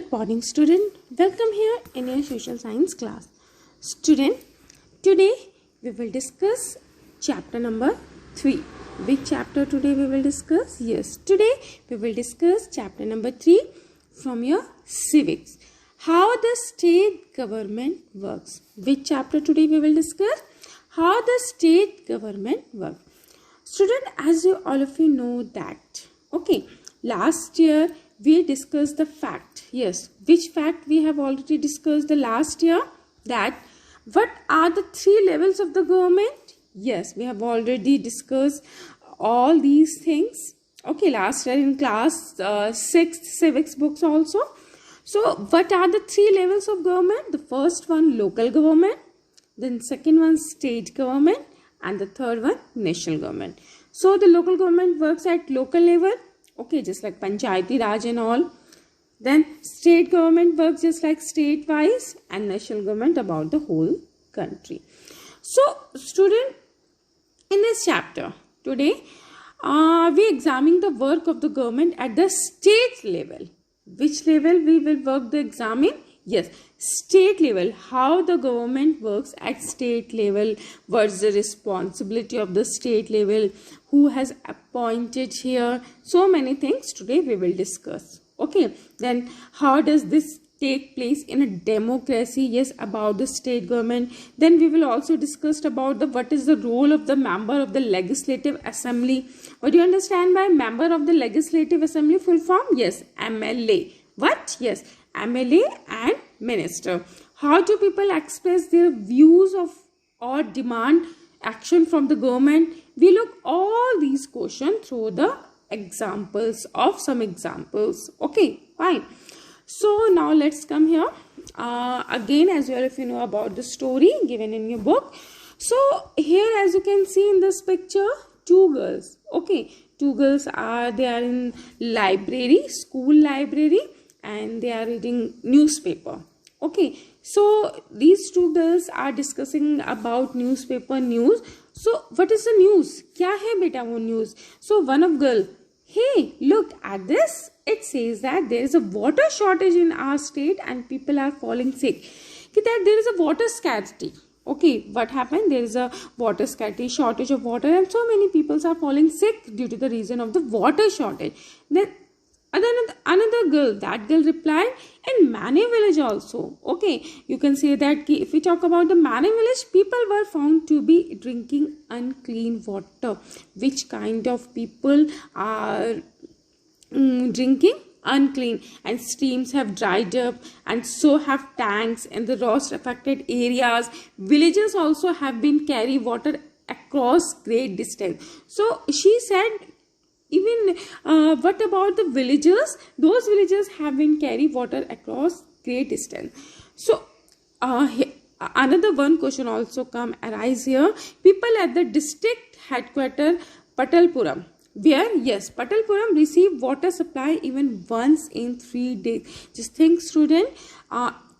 Good morning, student. Welcome here in your social science class. Student, today we will discuss chapter number 3. Which chapter today we will discuss? Yes, today we will discuss chapter number 3 from your civics. How the state government works. Which chapter today we will discuss? How the state government works. Student, as you all of you know that, last year we discussed the fact. Yes, which fact we have already discussed the last year? That what are the 3 levels of the government? Yes, we have already discussed all these things. Last year in class 6th civics books also. So what are the 3 levels of government? The first one, local government. Then second one, state government. And the third one, national government. So the local government works at local level. Just like Panchayati Raj and all. Then state government works just like state-wise, and national government about the whole country. So student, in this chapter today, we examine the work of the government at the state level. Which level we will work the examine? Yes, state level. How the government works at state level. What's the responsibility of the state level? Who has appointed here? So many things today we will discuss. Then how does this take place in a democracy? Yes, about the state government. Then we will also discuss about what is the role of the member of the legislative assembly. What do you understand by member of the legislative assembly? Full form? Yes, MLA. What? Yes, MLA and minister. How do people express their views of or demand action from the government? We look all these questions through the examples of some examples. Fine. So now let's come here. Again, as well, if you know about the story given in your book. So here, as you can see in this picture, 2 girls. Two girls are in library, school library, and they are reading newspaper. So these 2 girls are discussing about newspaper news. So what is the news? Kya hai beta wo news? So one of girl, hey, look at this. It says that there is a water shortage in our state and people are falling sick. That there is a water scarcity. What happened? There is a water scarcity, shortage of water, and so many people are falling sick due to the reason of the water shortage. Then another girl, that girl replied, in Mane village also. You can say that if we talk about the Mane village, people were found to be drinking unclean water. Which kind of people are drinking? Unclean. And streams have dried up, and so have tanks in the rust affected areas. Villages also have been carry water across great distance. So she said, even what about the villagers? Those villagers have been carry water across great distance. So another one question also arise here. People at the district headquarters Patalpuram, where yes, Patalpuram receive water supply even once in 3 days. Just think, student,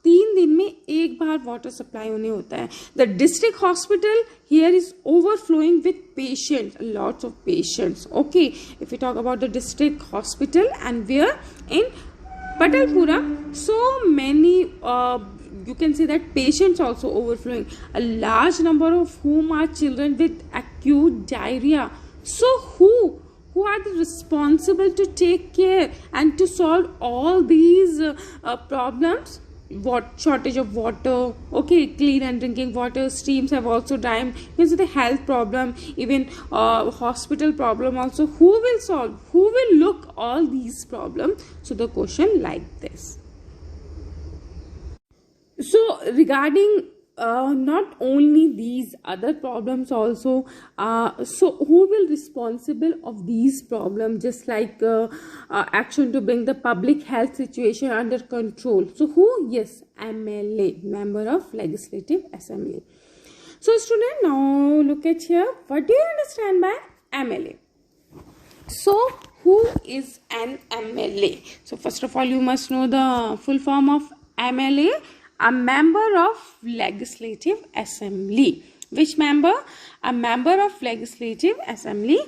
3 दिन में एक बार water supply होने होता है. The district hospital here is overflowing with patients, lots of patients. If we talk about the district hospital, and where in Patalpura, so many you can say that patients also overflowing. A large number of whom are children with acute diarrhea. So who are the responsible to take care and to solve all these problems? Shortage of water, clean and drinking water, streams have also dried. Means the health problem, even hospital problem also. Who will solve? Who will look all these problems? So the question like this. So regarding not only these other problems also, so who will responsible of these problems, just like action to bring the public health situation under control? So who? Yes, MLA, member of legislative assembly. So student, now look at here. What do you understand by MLA? So who is an MLA? So first of all, you must know the full form of MLA. A member of legislative assembly. Which member? A member of legislative assembly.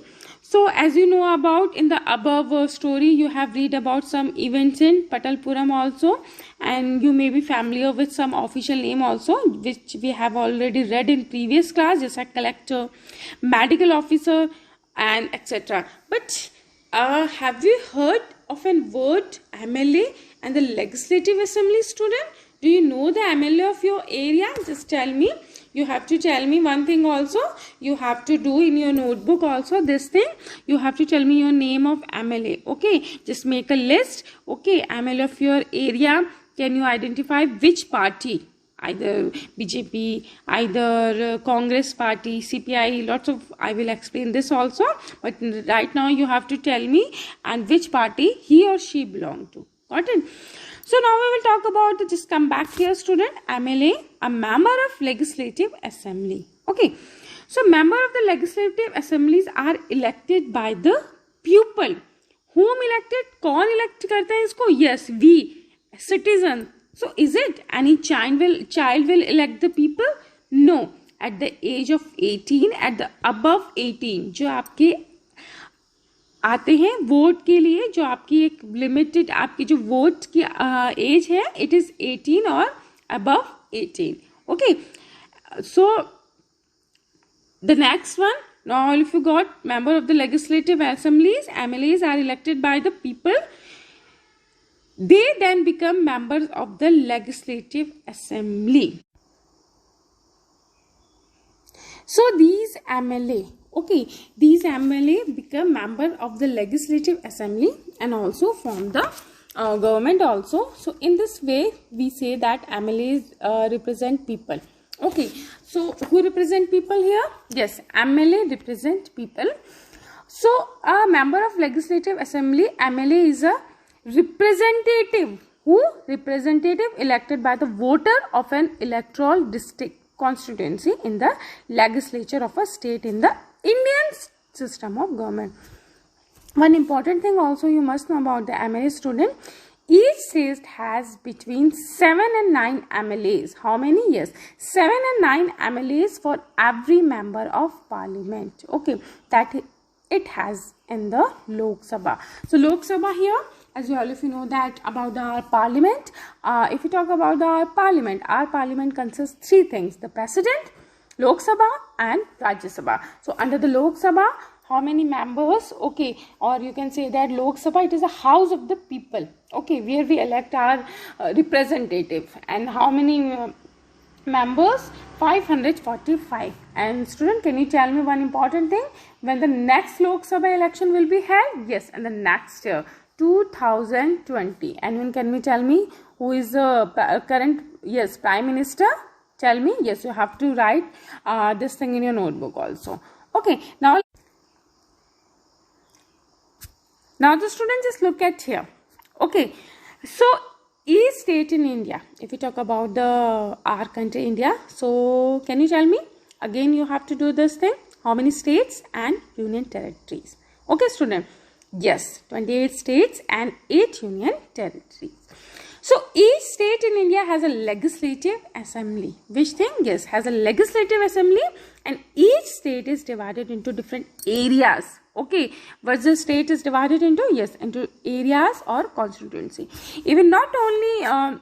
So as you know about in the above story, you have read about some events in Patalpuram also, and you may be familiar with some official name also, which we have already read in previous class, just like collector, medical officer, and etc. But have you heard of a word MLA and the Legislative Assembly, student? Do you know the MLA of your area? Just tell me. You have to tell me one thing also. You have to do in your notebook also this thing. You have to tell me your name of MLA. Okay. Just make a list. Okay. MLA of your area. Can you identify which party? Either BJP, either Congress party, CPI, lots of, I will explain this also. But right now you have to tell me and which party he or she belong to. Got it? So now we will talk about, just come back here student, MLA, a member of Legislative Assembly. Okay. So member of the Legislative Assemblies are elected by the people. Whom elected? कौन elect करता है इसको? Yes, we, citizen. So is it any child will elect the people? No. At the age of 18, at the above 18, जो आपके आते हैं vote के लिए, जो आपकी एक लिमिटेड आपकी जो वोट की एज है, इट इज 18 और above 18. Okay, so the next one, now if you got member of the legislative assemblies, MLAs are elected by the people. They then become members of the legislative assembly. So these MLA, okay, these MLA become member of the legislative assembly and also form the government also. So in this way we say that MLAs represent people. Okay, so who represent people here? Yes, MLA represent people. So a member of legislative assembly, MLA is a representative. Who? Representative elected by the voter of an electoral district constituency in the legislature of a state in the Indian system of government. One important thing also you must know about the MLA student. Each state has between 7 and 9 MLAs. How many? Yes, 7 and 9 MLAs for every member of parliament. Okay, that it has in the Lok Sabha. So Lok Sabha here, as all of you know that about our parliament. If we talk about our parliament consists three things: the president, Lok Sabha, and Rajya Sabha. So under the Lok Sabha, how many members? Okay, or you can say that Lok Sabha, it is a house of the people. Okay, where we elect our representative. And how many members? 545. And student, can you tell me one important thing? When the next Lok Sabha election will be held? Yes, in the next year, 2020. And when can you tell me who is the current? Yes, Prime Minister. Tell me. Yes, you have to write this thing in your notebook also. Okay, now the students just look at here. Okay, so each state in India, if we talk about our country India, so can you tell me again? You have to do this thing. How many states and union territories? Okay, student. Yes, 28 states and 8 union territories. So each state in India has a legislative assembly. Which thing? Yes, has a legislative assembly, and each state is divided into different areas. Okay, what the state is divided into? Yes, into areas or constituency. Even not only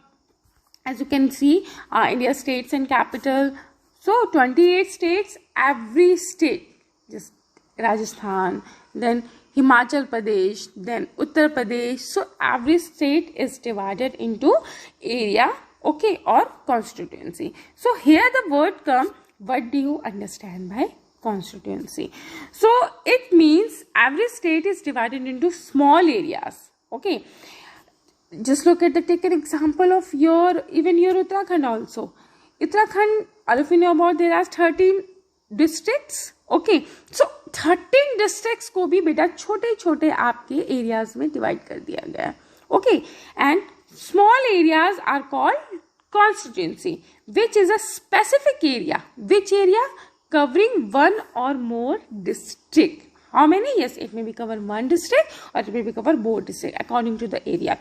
as you can see, India states and capital. So 28 states, every state, just Rajasthan, then Himachal Pradesh, then Uttar Pradesh. So every state is divided into area, okay, or constituency. So here the word come, what do you understand by constituency? So it means every state is divided into small areas. Okay, just look at take an example of even your Uttarakhand also. Uttarakhand, all of you know about, there are 13 districts. Okay, so 13 districts को भी बेटा छोटे छोटे आपके areas में divide कर दिया गया है. Okay, and small areas are called constituency, which is a specific area. Which area? Covering one or more district. How many? Yes, it may be cover one district or it may be cover both district according to the area.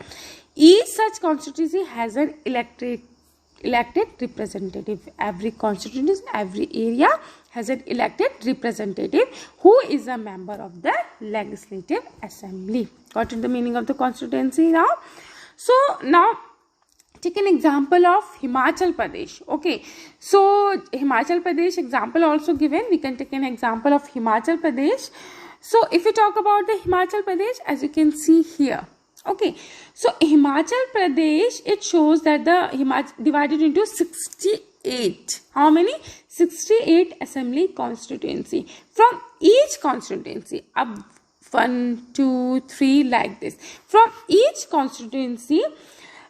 Each such constituency has an electorate elected representative. Every constituency, every area has an elected representative who is a member of the legislative assembly. Got it, the meaning of the constituency now? So now take an example of Himachal Pradesh. Okay, so Himachal Pradesh example also given. We can take an example of Himachal Pradesh. So if we talk about the Himachal Pradesh, as you can see here, okay, so Himachal Pradesh, it shows that the Himachal divided into 68. How many? 68 assembly constituency. From each constituency, up 1, 2, 3 like this. From each constituency,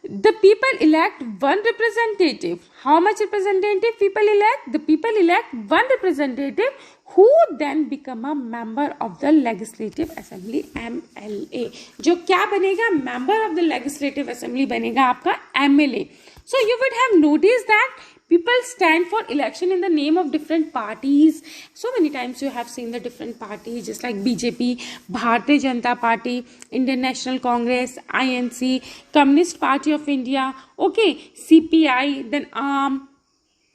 the people elect one representative. How much representative people elect? The people elect one representative who then become a member of the legislative assembly, MLA. जो क्या बनेगा? Member of the legislative assembly बनेगा आपका MLA. So you would have noticed that people stand for election in the name of different parties. So many times you have seen the different parties, just like BJP, Bharatiya Janata Party, Indian National Congress, INC, Communist Party of India, okay, CPI, then AAM.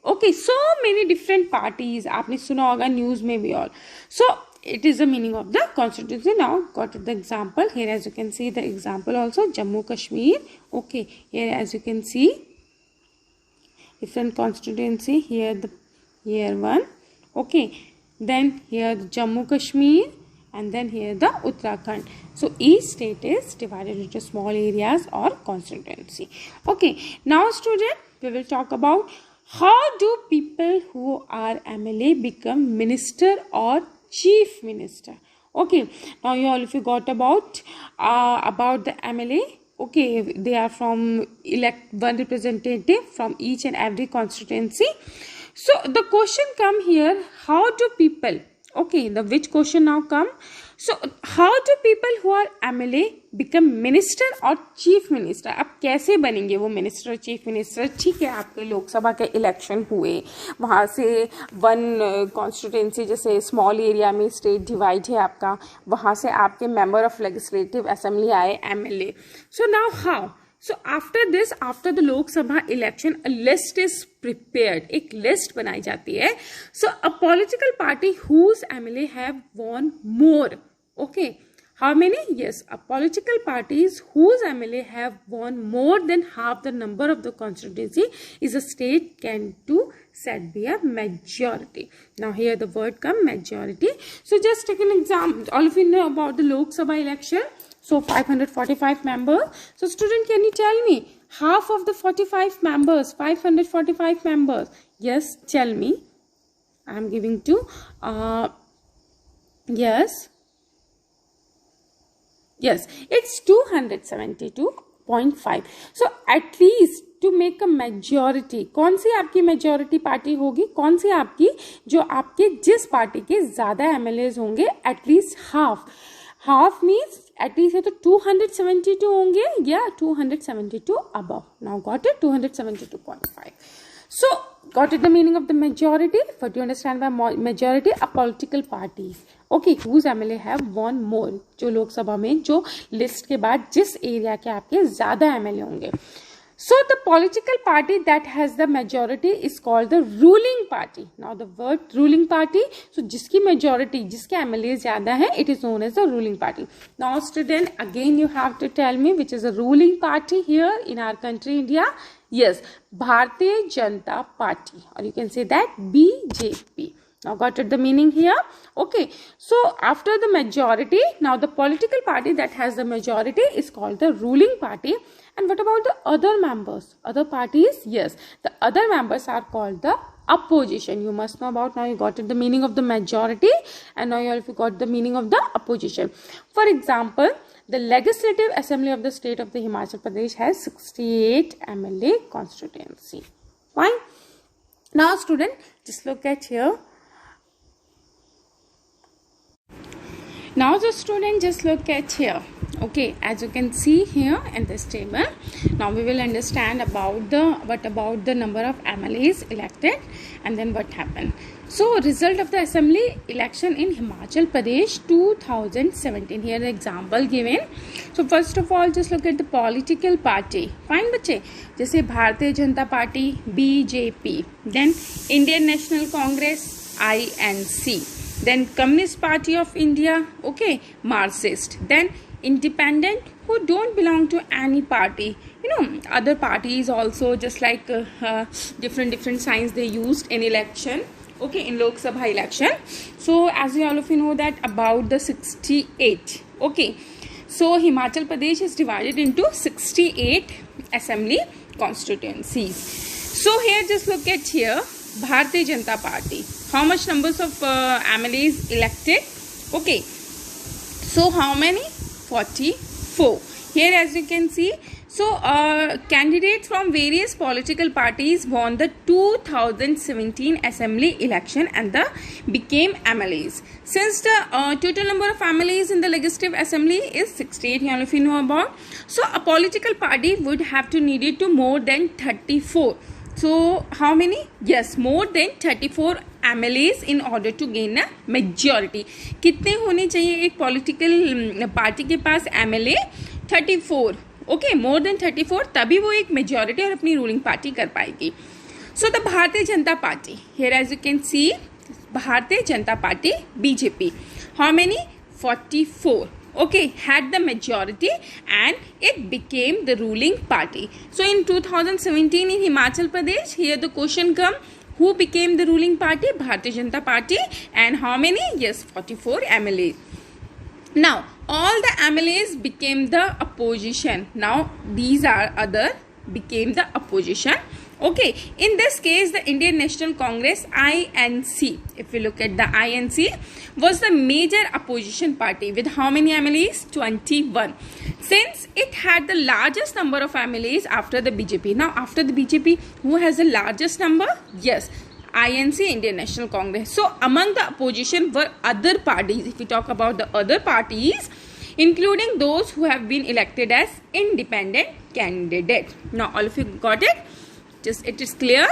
Okay, so many different parties. आपने सुना होगा news में भी all. So it is the meaning of the constituency. Now got the example here, as you can see the example also, Jammu Kashmir. Okay, here as you can see different constituency, here one, okay, then here the Jammu Kashmir, and then here the Uttarakhand. So each state is divided into small areas or constituency. Okay, now student, we will talk about how do people who are MLA become minister or chief minister. Okay, now you all, if you got about the MLA, okay, they are from elect one representative from each and every constituency. So the question come here, how do people, okay, the which question now come? So how do people who are MLA become minister or chief minister? अब कैसे बनेंगे वो minister और chief minister? ठीक है, आपके लोकसभा के election हुए, वहाँ से वन कॉन्स्टिट्यूंसी जैसे स्मॉल एरिया में स्टेट डिवाइड है आपका, वहाँ से आपके मेंबर ऑफ लेजिस्लेटिव असेंबली आए MLA. So now how? So after this, after the Lok Sabha election, a list is prepared. एक list बनाई जाती है. So a political party whose MLA have won more. Okay. How many? Yes, a political parties whose MLA have won more than half the number of the constituency is a state can to said be a majority. Now here the word come majority. So just take an example. All of you know about the Lok Sabha election. So 545 members. So student, can you tell me half of the 45 members, 545 members? Yes, tell me. I am giving to, yes, it's 272.5. So at least to make a majority, कौन सी आपकी majority party होगी, कौन सी आपकी जो आपके जिस party के ज़्यादा MLAs होंगे, at least half means at least है तो 272 होंगे या 272 above. Now got it, 272.5. So got it, the meaning of the majority. What do you understand by majority? A political parties, okay, whose MLA have won more. जो लोकसभा में जो list के बाद जिस एरिया के आपके ज्यादा MLA होंगे. So the political party that has the majority is called the ruling party. Now the word ruling party, so जिसकी majority, जिसके MLA ज़्यादा है, it is known as the ruling party. Now student, again you have to tell me which is a ruling party here in our country India. Yes, Bharatiya Janata Party, or you can say that BJP. Now got it the meaning here? Okay, so after the majority, now the political party that has the majority is called the ruling party. And what about the other members? Other parties? Yes, the other members are called the opposition. You must know about, now you got it the meaning of the majority, and now you also got the meaning of the opposition. For example, the Legislative Assembly of the state of the Himachal Pradesh has 68 MLA constituency. Fine. Now student, just look at here. Now the student, just look at here. Okay, as you can see here in this table, now we will understand about the number of MLAs elected and then what happened. So result of the assembly election in Himachal Pradesh 2017. Here the example given. So first of all, just look at the political party. Fine बच्चे, जैसे Bharatiya Janata party BJP, then Indian National Congress INC, then Communist Party of India, okay, Marxist, then independent who don't belong to any party, other parties also, just like different signs they used in election, okay, in Lok Sabha election. So as you all of you know that about the 68, okay, so Himachal Pradesh is divided into 68 assembly constituencies. So here just look at here, Bharatiya Janata Party, how much numbers of MLAs elected, okay, so how many? 44. Here as you can see, so candidates from various political parties won the 2017 assembly election and became MLAs. Since the total number of MLAs in the legislative assembly is 68, all of you know about, so a political party would have to needed to more than 34. So how many? Yes, more than 34 MLAs in order to gain a majority. कितने होने चाहिए एक political party के पास MLA? 34. Okay, more than 34, तभी वो एक majority और अपनी रूलिंग पार्टी कर पाएगी. So the Bharatiya Janata party, here as you can see, Bharatiya Janata party BJP, how many? 44. Okay, had the majority and it became the ruling party. So in 2017 in Himachal Pradesh, here the question come, who became the ruling party? Bharatiya Janata Party, and how many? Yes, 44 MLAs. Now all the MLAs became the opposition. Now these are other became the opposition. Okay, in this case the Indian National Congress INC, if we look at the INC, was the major opposition party with how many MLAs? 21. Since it had the largest number of MLAs after the BJP. Now after the BJP, who has the largest number? Yes, INC, Indian National Congress. So among the opposition were other parties. If we talk about the other parties, including those who have been elected as independent candidates. Now all of you got it? Just it is clear.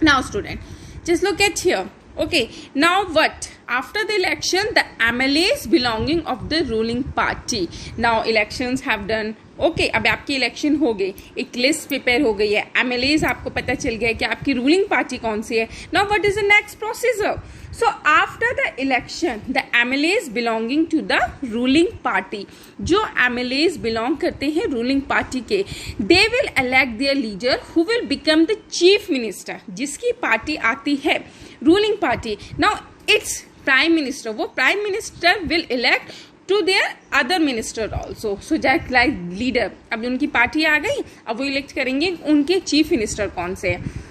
Now student, just look at here. Okay, now what? After the election, the MLAs belonging of the ruling party. Now elections have done. Okay, अब आपकी election हो गई, एक list prepare हो गई है, MLAs आपको पता चल गया कि आपकी रूलिंग पार्टी कौन सी है. Now what is the next procedure? So after the election, the MLAs belonging to the ruling party, जो MLAs belong करते हैं ruling party के, they will elect their leader who will become the chief minister. जिसकी party आती है ruling party. Now its prime minister, वो prime minister will elect to their other minister also. So just like leader, अब उनकी party आ गई, अब वो elect करेंगे उनके चीफ मिनिस्टर कौन से हैं.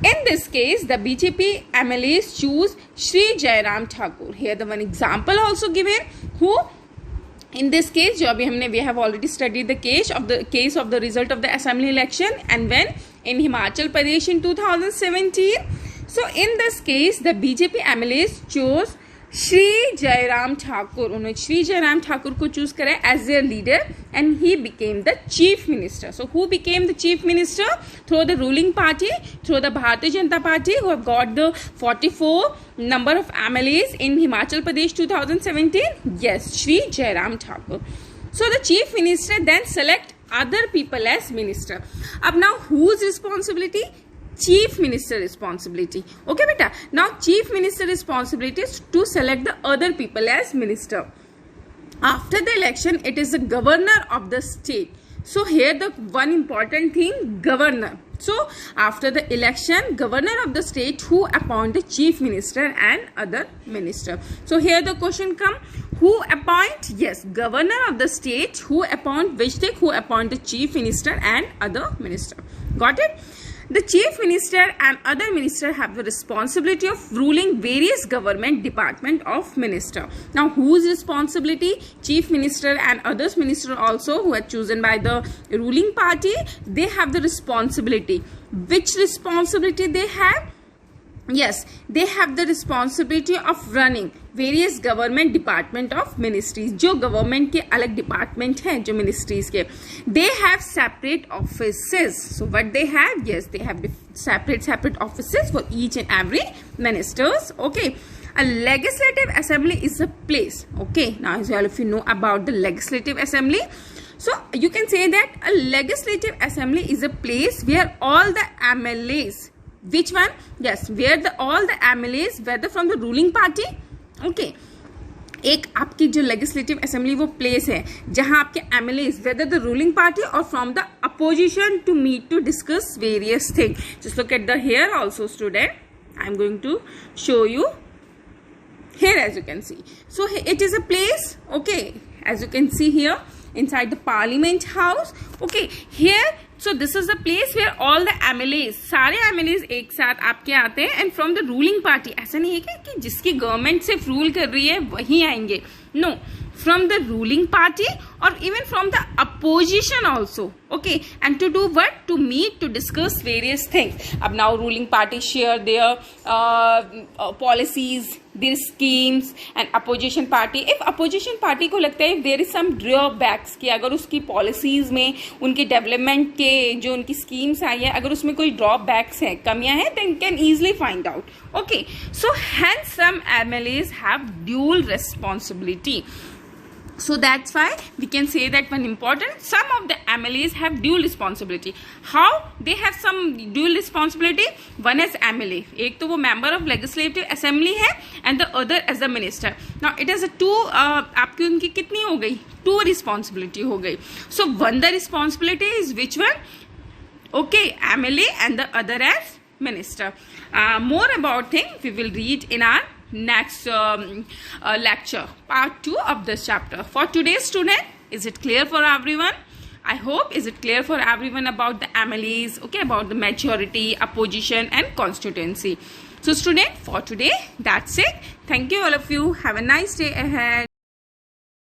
In this case, the BJP MLAs choose Shri Jairam Thakur. Here the one example also given, who in this case, जो अभी हमने we have already studied the case of the result of the assembly election and when in Himachal Pradesh in 2017. So in this case, the BJP MLAs chose Shri Jairam Thakur. उन्होंने श्री जयराम ठाकुर को choose करा as their leader and he became the chief minister. So who became the chief minister? Through the ruling party, through the Bharatiya Janata Party, who have got the 44 number of MLAs in Himachal Pradesh 2017. Yes, Shri Jairam Thakur. So the chief minister then select other people as minister. अब now whose responsibility? Chief minister responsibility. Okay beta, now chief minister responsibility is to select the other people as minister. After the election, it is the governor of the state. So here the one important thing, governor. So after the election, governor of the state who appoint the chief minister and other minister. So here the question come, who appoint? Yes, governor of the state who appoint which thing? Who appoint the chief minister and other minister. Got it? The chief minister and other minister have the responsibility of ruling various government department of minister. Now whose responsibility? Chief minister and others minister also who are chosen by the ruling party, they have the responsibility. Which responsibility they have? yes, they have the responsibility of running various government department of ministries. जो government के अलग department हैं, जो ministries के, they have separate offices. So what they have? Yes, they have separate offices for each and every ministers. Okay. A legislative assembly is a place. Okay. Now, as all of you know about the legislative assembly, so you can say that a legislative assembly is a place where all the MLAs, which one? Yes, where all the MLAs, whether from the ruling party, okay, एक आपकी जो legislative assembly वो place है जहां आपके MLAs whether the ruling party और from the opposition to meet to discuss various thing. Just look at the here also student, I am going to show you here, as you can see. So it is a place, okay, as you can see here inside the Parliament House. Okay, here, so this is the place where all the MLAs, सारे MLAs एक साथ आपके आते हैं and from the ruling party. ऐसा नहीं है कि जिसकी गवर्नमेंट सिर्फ रूल कर रही है वही आएंगे. No, from the ruling party or even from the opposition also. Okay, and to do what? To meet, to discuss various things. Ab now ruling party share their policies, their schemes, and opposition party. If opposition party को लगता है there is some drawbacks कि अगर उसकी policies में उनके development के जो उनकी schemes आई है अगर उसमें कोई drawbacks हैं, कमियां हैं, then can easily find out. Okay, so hence some MLAs have dual responsibility. So that's why we can say that one important, some of the MLAs have dual responsibility. How they have some dual responsibility? One is MLA, एक तो वो member of legislative assembly है and the other as a minister. Now it is a two, आपकी उनकी कितनी हो गई? Two responsibility हो गई. So one the responsibility is which one? Okay, MLA and the other as minister. More about things we will read in our next lecture, part 2 of this chapter. For today's student, is it clear for everyone? I hope is it clear for everyone about the MLAs, okay, about the majority, opposition and constituency. So student, for today, that's it. Thank you all of you. Have a nice day ahead.